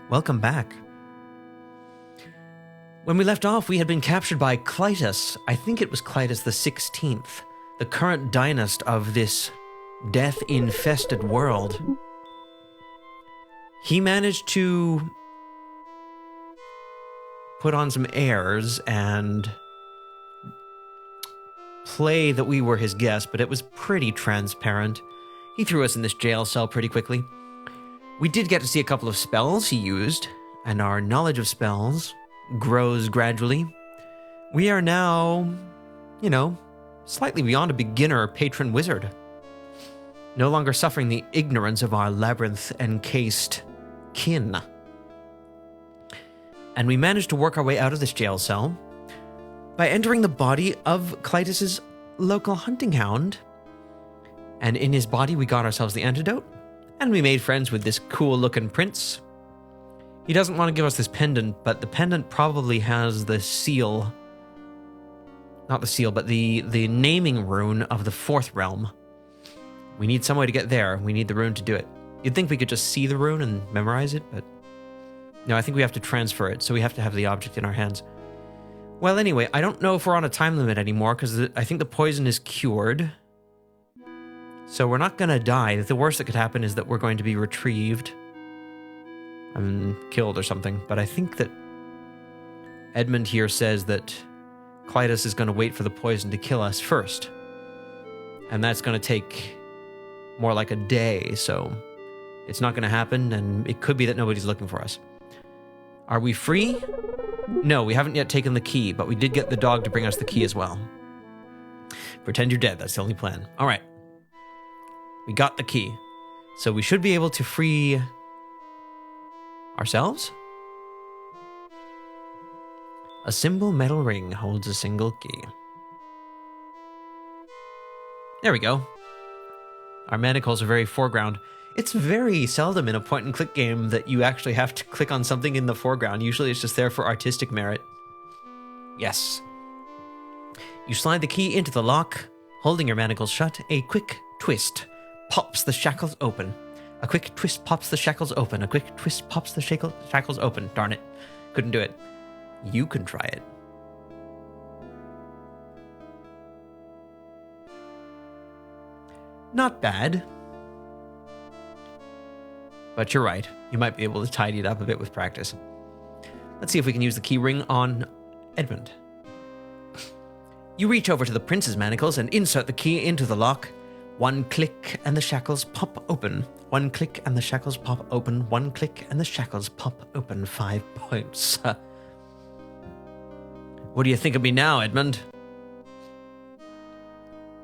Welcome back. When we left off, we had been captured by Kleitus. I think it was Kleitus XIV, the current dynast of this death-infested world. He managed to put on some airs and play that we were his guests, but it was pretty transparent. He threw us in this jail cell pretty quickly. We did get to see a couple of spells he used, and our knowledge of spells grows gradually. We are now, slightly beyond a beginner patron wizard. No longer suffering the ignorance of our labyrinth-encased kin. And we managed to work our way out of this jail cell by entering the body of Kleitus's local hunting hound. And in his body, we got ourselves the antidote, and we made friends with this cool-looking prince. He doesn't want to give us this pendant, but the pendant probably has the seal. Not the seal, but the naming rune of the fourth realm. We need some way to get there. We need the rune to do it. You'd think we could just see the rune and memorize it, but no, I think we have to transfer it, so we have to have the object in our hands. Well, anyway, I don't know if we're on a time limit anymore, because I think the poison is cured. So we're not going to die. The worst that could happen is that we're going to be retrieved and killed or something. But I think that Edmund here says that Kleitus is going to wait for the poison to kill us first. And that's going to take more like a day, so it's not going to happen, and it could be that nobody's looking for us. Are we free? No, we haven't yet taken the key, but we did get the dog to bring us the key as well. Pretend you're dead, that's the only plan. All right. We got the key. So we should be able to free ourselves? A simple metal ring holds a single key. There we go. Our manacles are very foreground. It's very seldom in a point-and-click game that you actually have to click on something in the foreground. Usually it's just there for artistic merit. Yes. You slide the key into the lock, holding your manacles shut. A quick twist pops the shackles open. A quick twist pops the shackles open. A quick twist pops the shackles open. Darn it. Couldn't do it. You can try it. Not bad. But you're right. You might be able to tidy it up a bit with practice. Let's see if we can use the key ring on Edmund. You reach over to the prince's manacles and insert the key into the lock. One click and the shackles pop open. One click and the shackles pop open. One click and the shackles pop open. 5 points. What do you think of me now, Edmund?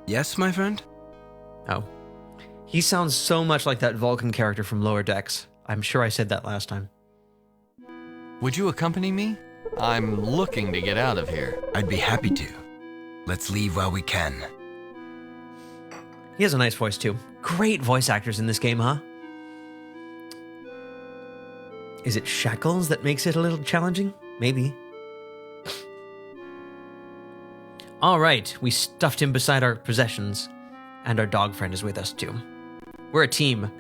Yes, my friend? Oh. He sounds so much like that Vulcan character from Lower Decks. I'm sure I said that last time. Would you accompany me? I'm looking to get out of here. I'd be happy to. Let's leave while we can. He has a nice voice, too. Great voice actors in this game, huh? Is it shackles that makes it a little challenging? Maybe. All right, we stuffed him beside our possessions, and our dog friend is with us, too. We're a team.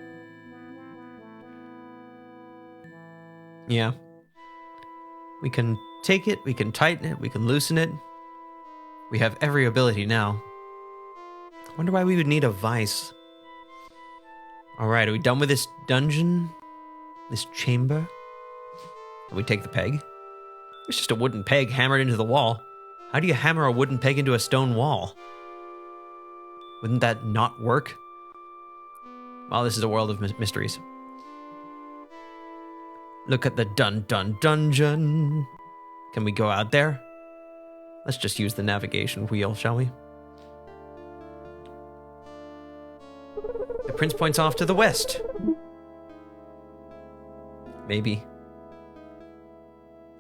Yeah. We can take it, we can tighten it, we can loosen it. We have every ability now. Wonder why we would need a vice. Alright, are we done with this dungeon? This chamber? Can we take the peg? It's just a wooden peg hammered into the wall. How do you hammer a wooden peg into a stone wall? Wouldn't that not work? Well, this is a world of mysteries. Look at the dungeon. Can we go out there? Let's just use the navigation wheel, shall we? The prince points off to the west. Maybe.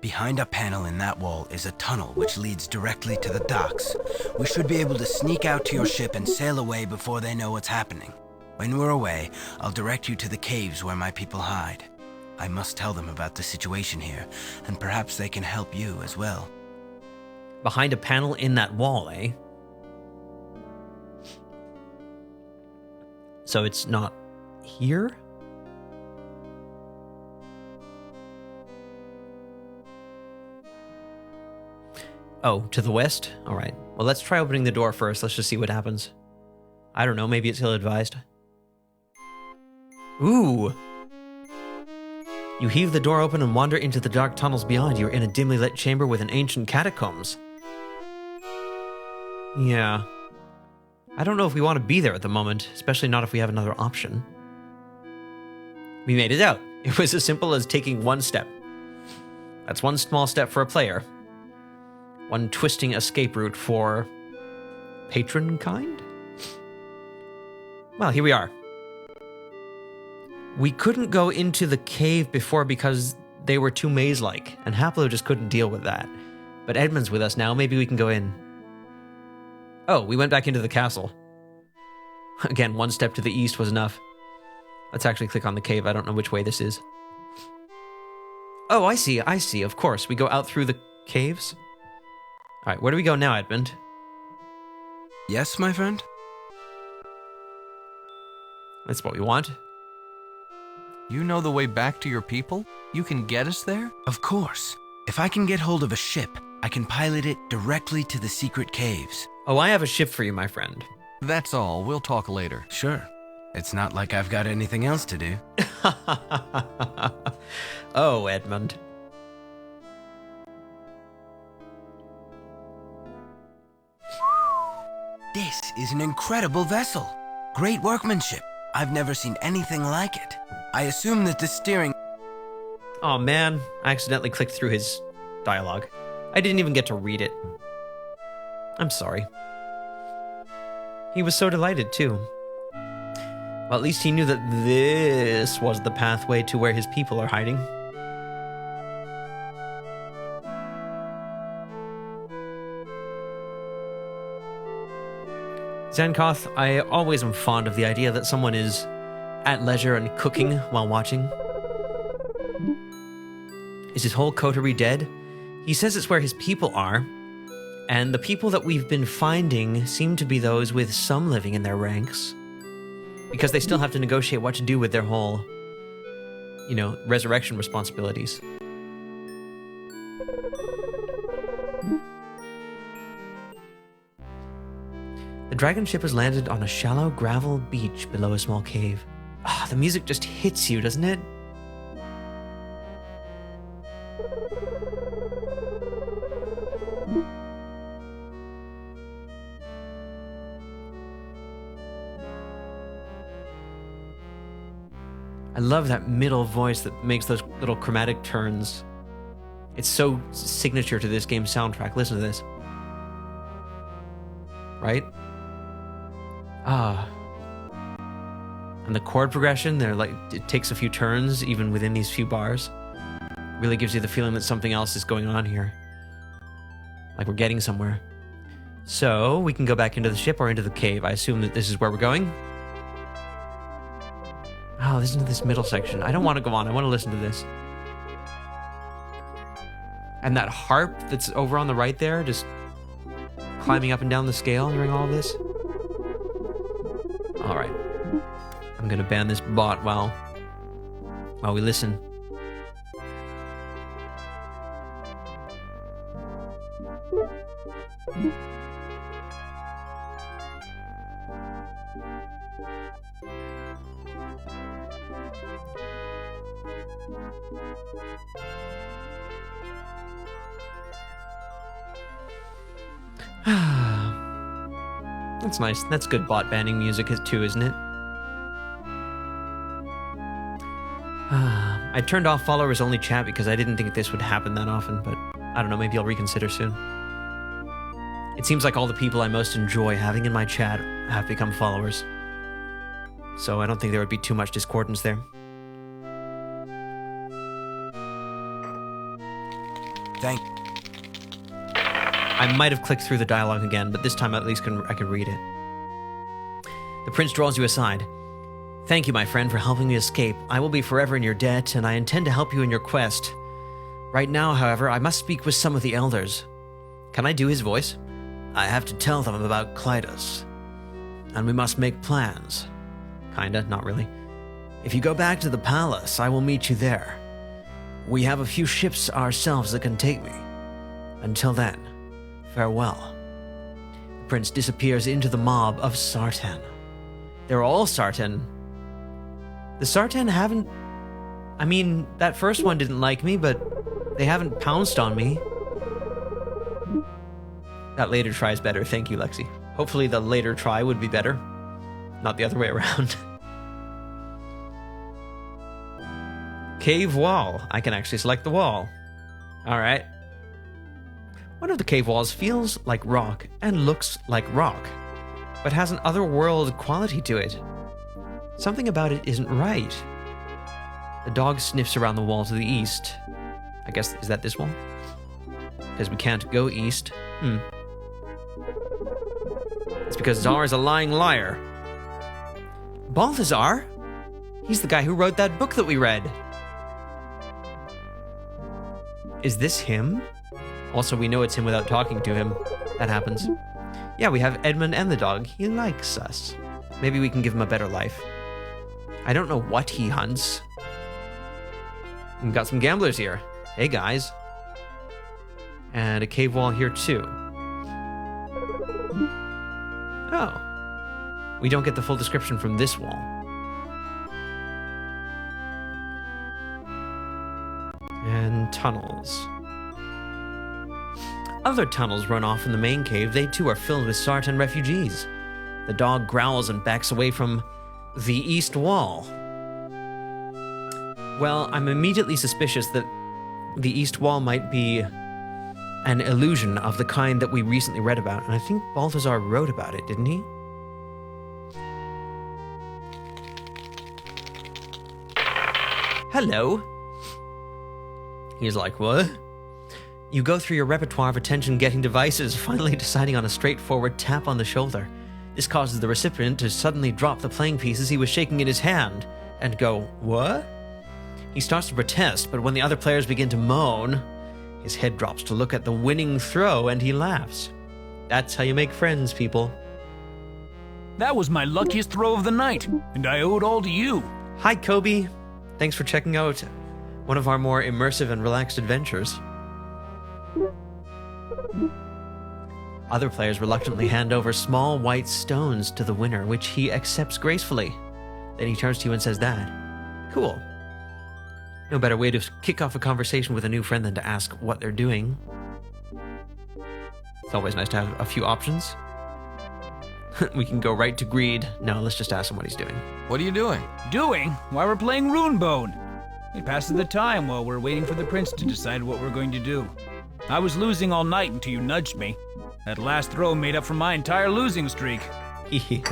Behind a panel in that wall is a tunnel which leads directly to the docks. We should be able to sneak out to your ship and sail away before they know what's happening. When we're away, I'll direct you to the caves where my people hide. I must tell them about the situation here, and perhaps they can help you as well. Behind a panel in that wall, eh? So it's not here? Oh, to the west? All right. Well, let's try opening the door first. Let's just see what happens. I don't know. Maybe it's ill-advised. Ooh. You heave the door open and wander into the dark tunnels beyond. You're in a dimly lit chamber with an ancient catacombs. Yeah. I don't know if we want to be there at the moment, especially not if we have another option. We made it out. It was as simple as taking one step. That's one small step for a player. One twisting escape route for patron kind? Well, here we are. We couldn't go into the cave before because they were too maze-like, and Haplo just couldn't deal with that. But Edmund's with us now, maybe we can go in. Oh, we went back into the castle. Again, one step to the east was enough. Let's actually click on the cave. I don't know which way this is. Oh, I see, of course. We go out through the caves. All right, where do we go now, Edmund? Yes, my friend? That's what we want. You know the way back to your people? You can get us there? Of course. If I can get hold of a ship, I can pilot it directly to the secret caves. Oh, I have a ship for you, my friend. That's all. We'll talk later. Sure. It's not like I've got anything else to do. Oh, Edmund. This is an incredible vessel. Great workmanship. I've never seen anything like it. I assume that the steering... Oh man, I accidentally clicked through his dialogue. I didn't even get to read it. I'm sorry. He was so delighted too. Well, at least he knew that this was the pathway to where his people are hiding. Zankoth, I always am fond of the idea that someone is at leisure and cooking while watching. Is his whole coterie dead? He says it's where his people are, and the people that we've been finding seem to be those with some living in their ranks, because they still have to negotiate what to do with their whole, you know, resurrection responsibilities. The dragon ship has landed on a shallow gravel beach below a small cave. Ah, the music just hits you, doesn't it? I love that middle voice that makes those little chromatic turns. It's so signature to this game's soundtrack. Listen to this. Right? Ah. And the chord progression, they're like, it takes a few turns even within these few bars. Really gives you the feeling that something else is going on here. Like we're getting somewhere. So we can go back into the ship or into the cave. I assume that this is where we're going. Oh, listen to this middle section. I don't want to go on. I want to listen to this. And that harp that's over on the right there, just climbing up and down the scale during all of this. All right. I'm going to ban this bot while we listen. That's nice. That's good bot banning music too, isn't it? I turned off followers only chat because I didn't think this would happen that often, but I don't know, maybe I'll reconsider soon. It seems like all the people I most enjoy having in my chat have become followers. So I don't think there would be too much discordance there. Thank I might have clicked through the dialogue again, but this time at least I can read it. The prince draws you aside. Thank you, my friend, for helping me escape. I will be forever in your debt, and I intend to help you in your quest. Right now, however, I must speak with some of the elders. Can I do his voice? I have to tell them about Kleitus, and we must make plans. Kinda, not really. If you go back to the palace, I will meet you there. We have a few ships ourselves that can take me. Until then, farewell. The prince disappears into the mob of Sartan. They're all Sartan. The Sartan haven't... I mean, that first one didn't like me, but they haven't pounced on me. That later try is better. Thank you, Lexi. Hopefully the later try would be better. Not the other way around. Cave wall. I can actually select the wall. Alright. One of the cave walls feels like rock and looks like rock, but has an otherworld quality to it. Something about it isn't right. The dog sniffs around the wall to the east. I guess, is that this wall? Because we can't go east. It's because Czar is a lying liar. Balthazar? He's the guy who wrote that book that we read. Is this him? Also, we know it's him without talking to him. That happens. Yeah, we have Edmund and the dog. He likes us. Maybe we can give him a better life. I don't know what he hunts. We've got some gamblers here. Hey, guys. And a cave wall here, too. Oh. We don't get the full description from this wall. And tunnels. Other tunnels run off in the main cave. They too are filled with Sartan refugees. The dog growls and backs away from the east wall. Well, I'm immediately suspicious that the east wall might be an illusion of the kind that we recently read about. And I think Balthazar wrote about it, didn't he? Hello. He's like, what? You go through your repertoire of attention-getting devices, finally deciding on a straightforward tap on the shoulder. This causes the recipient to suddenly drop the playing pieces he was shaking in his hand and go, what? He starts to protest, but when the other players begin to moan, his head drops to look at the winning throw and he laughs. That's how you make friends, people. That was my luckiest throw of the night, and I owe it all to you. Hi, Kobe. Thanks for checking out one of our more immersive and relaxed adventures. Other players reluctantly hand over small white stones to the winner, which he accepts gracefully. Then he turns to you and says that. Cool. No better way to kick off a conversation with a new friend than to ask what they're doing. It's always nice to have a few options. We can go right to greed. No, let's just ask him what he's doing. What are you doing? Doing? Why, we're playing Runebone. It passes the time while we're waiting for the prince to decide what we're going to do. I was losing all night until you nudged me. That last throw made up for my entire losing streak. You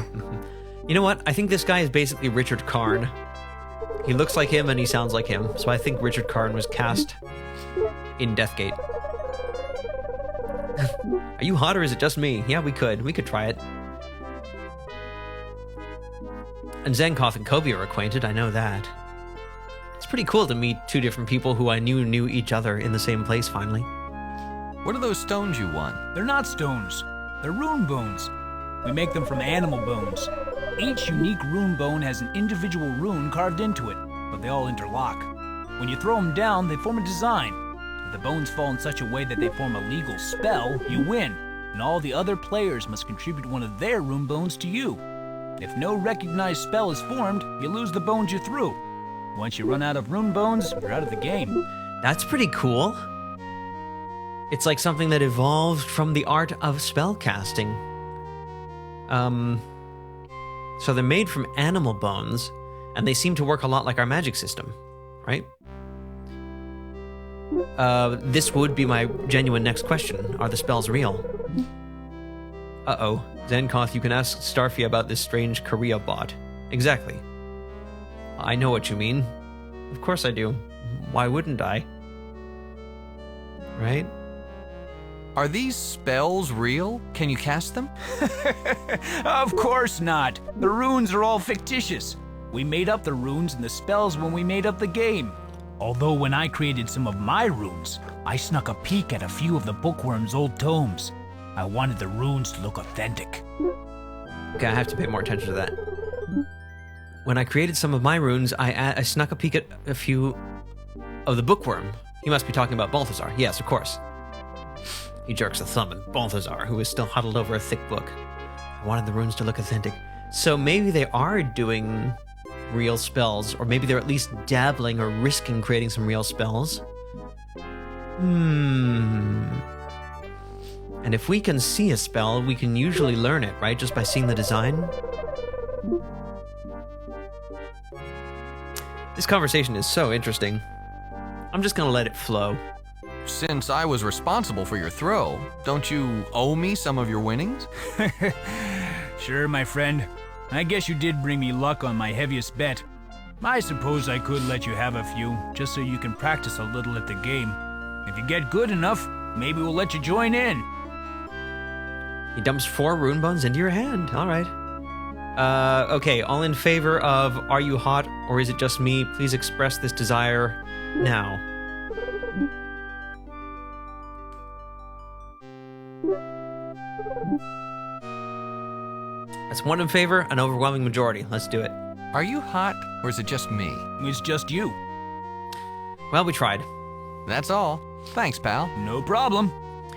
know what? I think this guy is basically Richard Karn. He looks like him and he sounds like him. So I think Richard Karn was cast in Deathgate. Are you hot or is it just me? Yeah, we could try it. And Zankoth and Kobe are acquainted, I know that. It's pretty cool to meet two different people who I knew each other in the same place finally. What are those stones you won? They're not stones. They're rune bones. We make them from animal bones. Each unique rune bone has an individual rune carved into it, but they all interlock. When you throw them down, they form a design. If the bones fall in such a way that they form a legal spell, you win, and all the other players must contribute one of their rune bones to you. If no recognized spell is formed, you lose the bones you threw. Once you run out of rune bones, you're out of the game. That's pretty cool. It's like something that evolved from the art of spellcasting. So they're made from animal bones, and they seem to work a lot like our magic system, right? This would be my genuine next question. Are the spells real? Uh-oh. Zankoth, you can ask Starfy about this strange Korea bot. Exactly. I know what you mean. Of course I do. Why wouldn't I? Right? Are these spells real? Can you cast them? Of course not. The runes are all fictitious. We made up the runes and the spells when we made up the game. Although when I created some of my runes, I snuck a peek at a few of the bookworm's old tomes. I wanted the runes to look authentic. Okay, I have to pay more attention to that. When I created some of my runes, I snuck a peek at a few of the bookworm. He must be talking about Balthazar. Yes, of course. He jerks a thumb at Balthazar, who is still huddled over a thick book. I wanted the runes to look authentic. So maybe they are doing real spells, or maybe they're at least dabbling or risking creating some real spells. And if we can see a spell, we can usually learn it, right? Just by seeing the design. This conversation is so interesting. I'm just gonna let it flow. Since I was responsible for your throw, don't you owe me some of your winnings? Sure, my friend. I guess you did bring me luck on my heaviest bet. I suppose I could let you have a few, just so you can practice a little at the game. If you get good enough, maybe we'll let you join in. He dumps 4 rune bones into your hand. All right. Okay, all in favor of Are You Hot or Is It Just Me? Please express this desire now. That's 1 in favor, an overwhelming majority. Let's do it. Are you hot, or is it just me? It's just you. Well, we tried. That's all. Thanks, pal. No problem.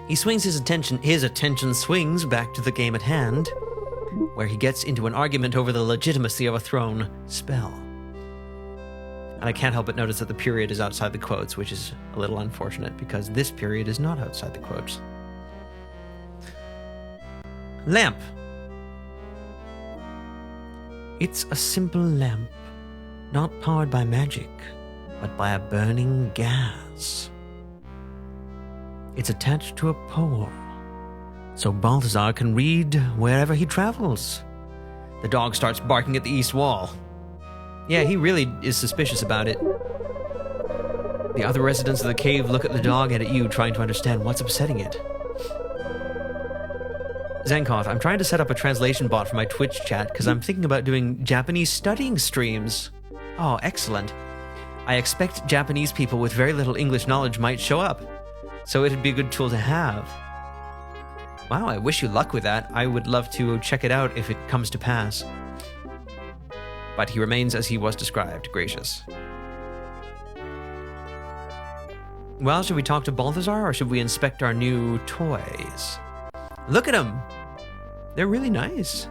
He swings his attention swings back to the game at hand, where he gets into an argument over the legitimacy of a thrown spell. And I can't help but notice that the period is outside the quotes, which is a little unfortunate, because this period is not outside the quotes. Lamp. It's a simple lamp, not powered by magic, but by a burning gas. It's attached to a pole, so Balthazar can read wherever he travels. The dog starts barking at the east wall. Yeah, he really is suspicious about it. The other residents of the cave look at the dog and at you, trying to understand what's upsetting it. Zankoth, I'm trying to set up a translation bot for my Twitch chat because I'm thinking about doing Japanese studying streams. Oh, excellent. I expect Japanese people with very little English knowledge might show up, so it'd be a good tool to have. Wow, I wish you luck with that. I would love to check it out if it comes to pass. But he remains as he was described, gracious. Well, should we talk to Balthazar or should we inspect our new toys? Look at them! They're really nice.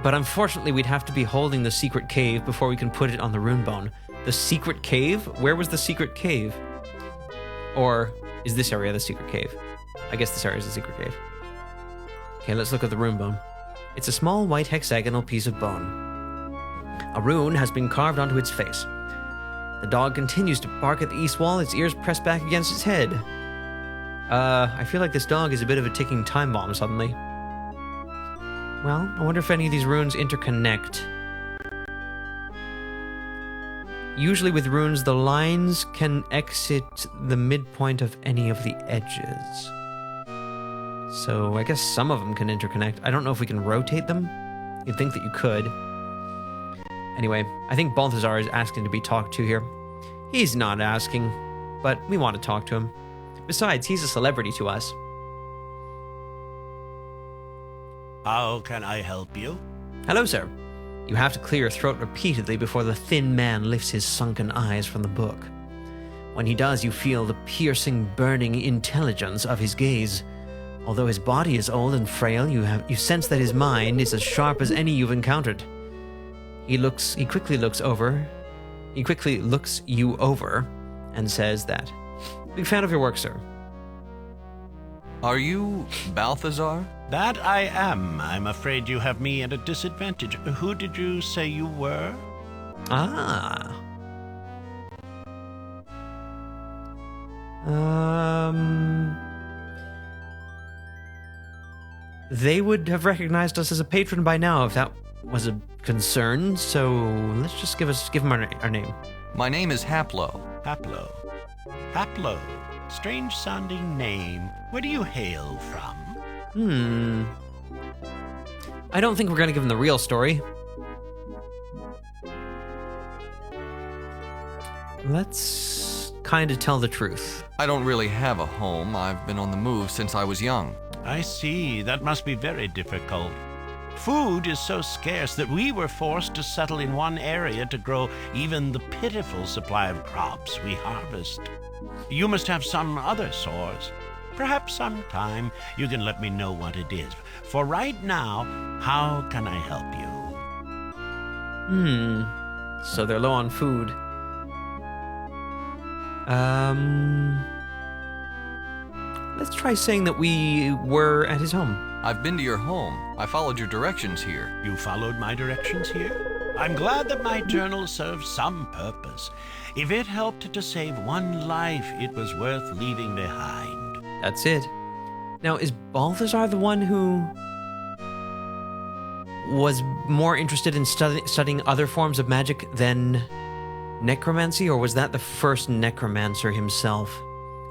But unfortunately, we'd have to be holding the secret cave before we can put it on the rune bone. The secret cave? Where was the secret cave? Or is this area the secret cave? I guess this area is the secret cave. Okay, let's look at the rune bone. It's a small white hexagonal piece of bone. A rune has been carved onto its face. The dog continues to bark at the east wall, its ears pressed back against its head. I feel like this dog is a bit of a ticking time bomb suddenly. Well, I wonder if any of these runes interconnect. Usually with runes, the lines can exit the midpoint of any of the edges. So I guess some of them can interconnect. I don't know if we can rotate them. You'd think that you could. Anyway, I think Balthazar is asking to be talked to here. He's not asking, but we want to talk to him. Besides, he's a celebrity to us. How can I help you? Hello, sir. You have to clear your throat repeatedly before the thin man lifts his sunken eyes from the book. When he does, you feel the piercing, burning intelligence of his gaze. Although his body is old and frail, you sense that his mind is as sharp as any you've encountered. He quickly looks you over and says that. Big fan of your work, sir. Are you Balthazar? That I am. I'm afraid you have me at a disadvantage. Who did you say you were? Ah. They would have recognized us as a patron by now if that was a concern, so let's just give him our name. My name is Haplo. Haplo. Strange sounding name. Where do you hail from? I don't think we're gonna give him the real story. Let's kind of tell the truth. I don't really have a home. I've been on the move since I was young. I see. That must be very difficult. Food is so scarce that we were forced to settle in one area to grow even the pitiful supply of crops we harvest. You must have some other source. Perhaps sometime you can let me know what it is. For right now, how can I help you? So they're low on food. Let's try saying that we were at his home. I've been to your home. I followed your directions here. You followed my directions here? I'm glad that my journal served some purpose. If it helped to save one life, it was worth leaving behind. That's it. Now, is Balthazar the one who was more interested in studying other forms of magic than necromancy, or was that the first necromancer himself?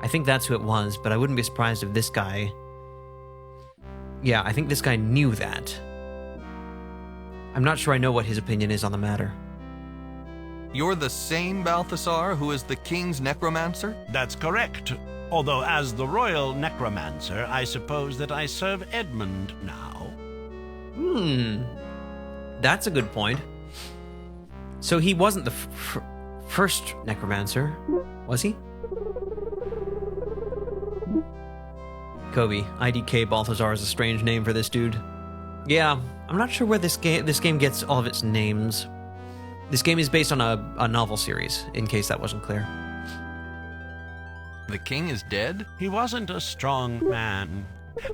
I think that's who it was, but I wouldn't be surprised if this guy... Yeah, I think this guy knew that. I'm not sure I know what his opinion is on the matter. You're the same Balthazar who is the king's necromancer? That's correct. Although as the royal necromancer, I suppose that I serve Edmund now. That's a good point. So he wasn't the first necromancer, was he? Kobe, IDK Balthazar is a strange name for this dude. Yeah, I'm not sure where this game gets all of its names. This game is based on a novel series, in case that wasn't clear. The king is dead? He wasn't a strong man.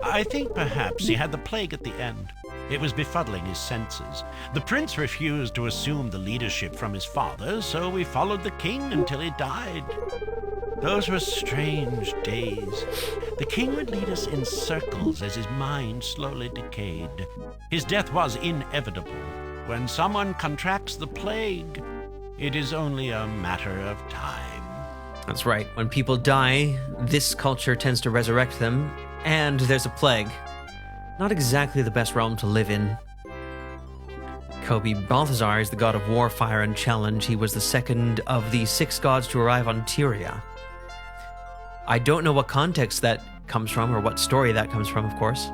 I think perhaps he had the plague at the end. It was befuddling his senses. The prince refused to assume the leadership from his father, so we followed the king until he died. Those were strange days. The king would lead us in circles as his mind slowly decayed. His death was inevitable. When someone contracts the plague, it is only a matter of time. That's right. When people die, this culture tends to resurrect them, and there's a plague. Not exactly the best realm to live in. Kobe, Balthazar is the god of war, fire, and challenge. He was the second of the 6 gods to arrive on Tyria. I don't know what context that comes from, or what story that comes from, of course.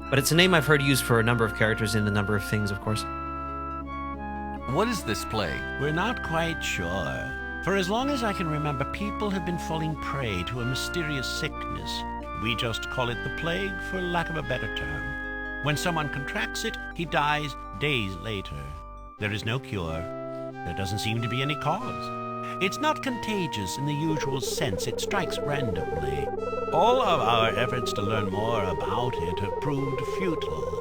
But it's a name I've heard used for a number of characters in a number of things, of course. What is this plague? We're not quite sure. For as long as I can remember, people have been falling prey to a mysterious sickness. We just call it the plague, for lack of a better term. When someone contracts it, he dies days later. There is no cure. There doesn't seem to be any cause. It's not contagious in the usual sense. It strikes randomly. All of our efforts to learn more about it have proved futile.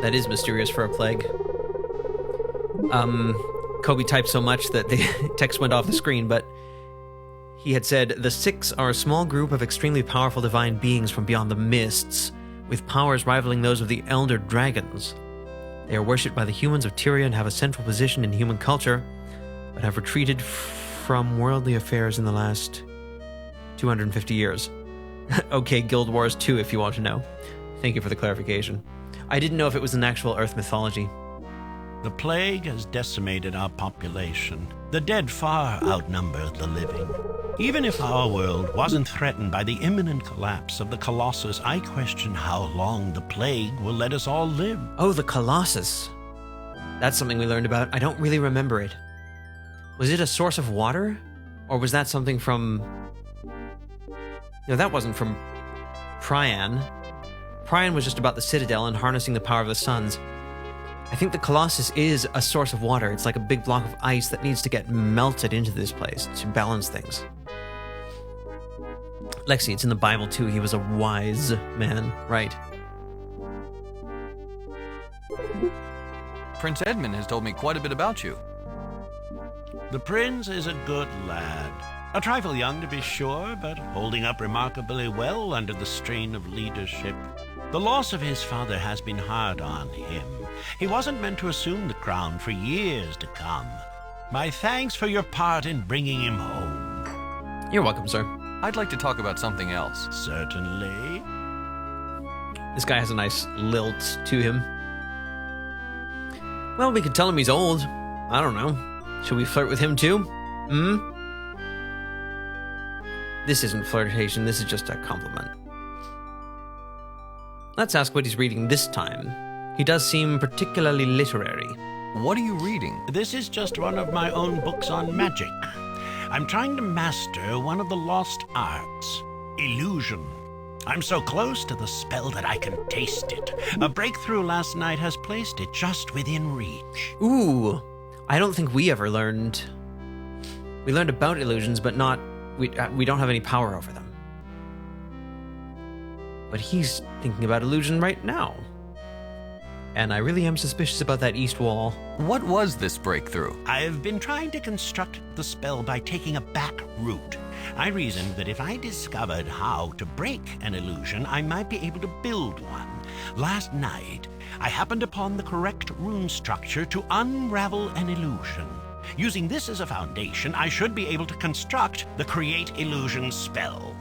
That is mysterious for a plague. Kobe typed so much that the text went off the screen, but he had said, "The 6 are a small group of extremely powerful divine beings from beyond the mists, with powers rivaling those of the elder dragons. They are worshipped by the humans of Tyria and have a central position in human culture, but have retreated from worldly affairs in the last 250 years. Okay, Guild Wars 2 if you want to know. Thank you for the clarification. I didn't know if it was an actual Earth mythology. The plague has decimated our population. The dead far outnumber the living. Even if our world wasn't threatened by the imminent collapse of the Colossus, I question how long the plague will let us all live." Oh, the Colossus. That's something we learned about. I don't really remember it. Was it a source of water? Or was that something from... No, that wasn't from Priam. Priam was just about the Citadel and harnessing the power of the suns. I think the Colossus is a source of water. It's like a big block of ice that needs to get melted into this place to balance things. Lexi, it's in the Bible too. He was a wise man, right? Prince Edmund has told me quite a bit about you. The prince is a good lad. A trifle young to be sure, but holding up remarkably well under the strain of leadership. The loss of his father has been hard on him. He wasn't meant to assume the crown for years to come. My thanks for your part in bringing him home. You're welcome, sir. I'd like to talk about something else. Certainly. This guy has a nice lilt to him. Well, we could tell him he's old. I don't know. Should we flirt with him too? This isn't flirtation, this is just a compliment. Let's ask what he's reading this time. He does seem particularly literary. What are you reading? This is just one of my own books on magic. I'm trying to master one of the lost arts, illusion. I'm so close to the spell that I can taste it. A breakthrough last night has placed it just within reach. Ooh, I don't think we ever learned. We learned about illusions, but not. We don't have any power over them. But he's thinking about illusion right now. And I really am suspicious about that east wall. What was this breakthrough? I've been trying to construct the spell by taking a back route. I reasoned that if I discovered how to break an illusion, I might be able to build one. Last night, I happened upon the correct rune structure to unravel an illusion. Using this as a foundation, I should be able to construct the Create Illusion spell.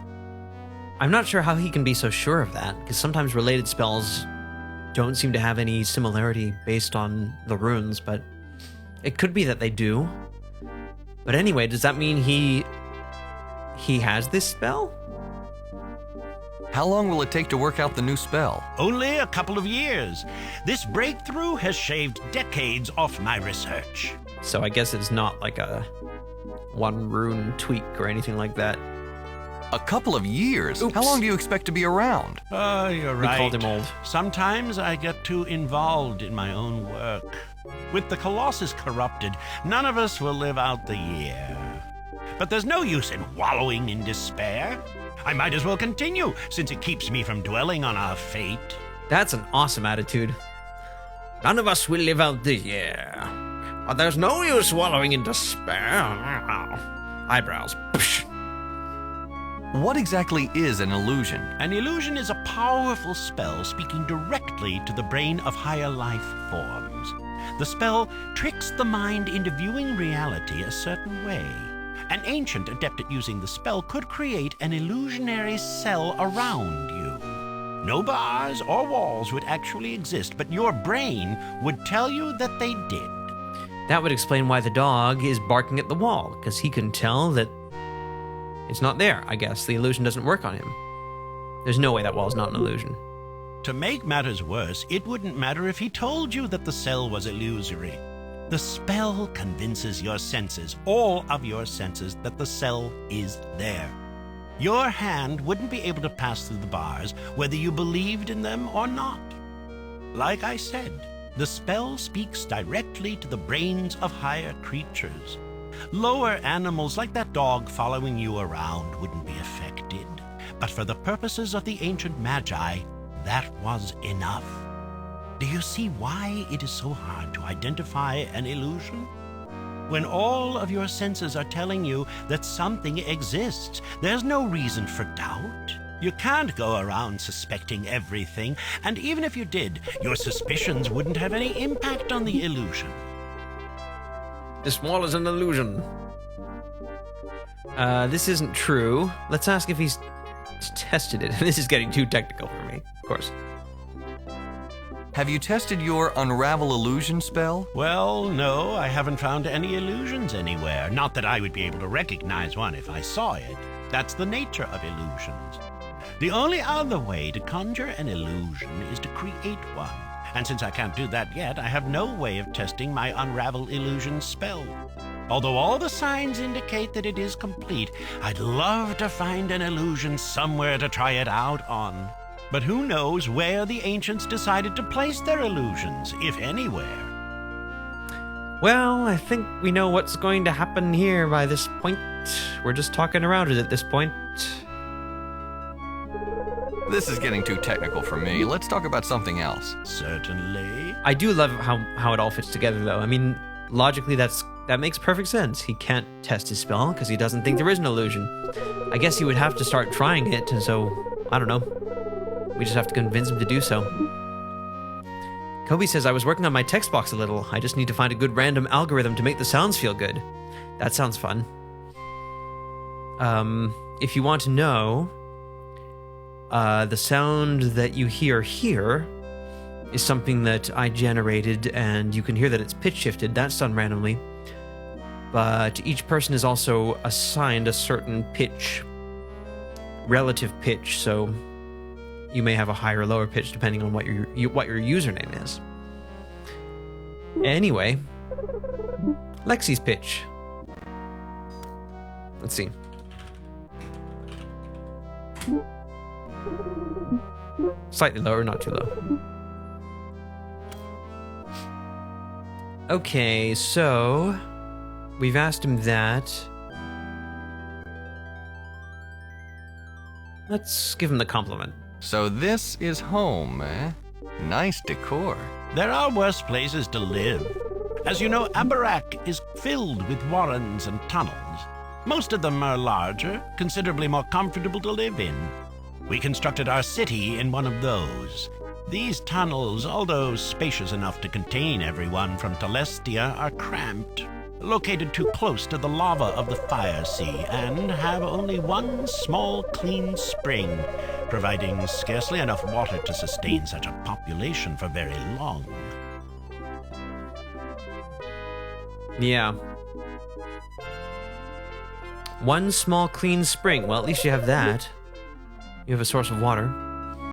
I'm not sure how he can be so sure of that, because sometimes related spells don't seem to have any similarity based on the runes, but it could be that they do. But anyway, does that mean he has this spell? How long will it take to work out the new spell? Only a couple of years. This breakthrough has shaved decades off my research. So I guess it's not like a one rune tweak or anything like that. A couple of years? Oops. How long do you expect to be around? You're right. We called him old. Sometimes I get too involved in my own work. With the Colossus corrupted, none of us will live out the year. But there's no use in wallowing in despair. I might as well continue, since it keeps me from dwelling on our fate. That's an awesome attitude. None of us will live out the year. But there's no use wallowing in despair. Eyebrows. Psh. What exactly is an illusion? An illusion is a powerful spell speaking directly to the brain of higher life forms. The spell tricks the mind into viewing reality a certain way. An ancient adept at using the spell could create an illusionary cell around you. No bars or walls would actually exist, but your brain would tell you that they did. That would explain why the dog is barking at the wall, because he can tell that it's not there, I guess. The illusion doesn't work on him. There's no way that wall's not an illusion. To make matters worse, it wouldn't matter if he told you that the cell was illusory. The spell convinces your senses, all of your senses, that the cell is there. Your hand wouldn't be able to pass through the bars, whether you believed in them or not. Like I said, the spell speaks directly to the brains of higher creatures. Lower animals like that dog following you around wouldn't be affected, but for the purposes of the ancient magi, that was enough. Do you see why it is so hard to identify an illusion? When all of your senses are telling you that something exists, there's no reason for doubt. You can't go around suspecting everything, and even if you did, your suspicions wouldn't have any impact on the illusion. This wall is an illusion. This isn't true. Let's ask if he's tested it. This is getting too technical for me, of course. Have you tested your Unravel Illusion spell? Well, no, I haven't found any illusions anywhere. Not that I would be able to recognize one if I saw it. That's the nature of illusions. The only other way to conjure an illusion is to create one. And since I can't do that yet, I have no way of testing my Unravel Illusion spell. Although all the signs indicate that it is complete, I'd love to find an illusion somewhere to try it out on. But who knows where the ancients decided to place their illusions, if anywhere. Well, I think we know what's going to happen here by this point. We're just talking around it at this point. This is getting too technical for me. Let's talk about something else. Certainly. I do love how it all fits together, though. I mean, logically, that makes perfect sense. He can't test his spell because he doesn't think there is an illusion. I guess he would have to start trying it, and so, I don't know. We just have to convince him to do so. Kobe says, I was working on my text box a little. I just need to find a good random algorithm to make the sounds feel good. That sounds fun. If you want to know, the sound that you hear here is something that I generated, and you can hear that it's pitch shifted. That's done randomly. But each person is also assigned a certain pitch, relative pitch, so you may have a higher or lower pitch depending on what your username is. Anyway, Lexi's pitch. Let's see. Slightly lower, not too low. Okay, so we've asked him that. Let's give him the compliment. So this is home, eh? Nice decor. There are worse places to live. As you know, Abarak is filled with warrens and tunnels. Most of them are larger, considerably more comfortable to live in. We constructed our city in one of those. These tunnels, although spacious enough to contain everyone from Telestia, are cramped, located too close to the lava of the Fire Sea, and have only one small, clean spring, providing scarcely enough water to sustain such a population for very long. Yeah. One small, clean spring. Well, at least you have that. You have a source of water.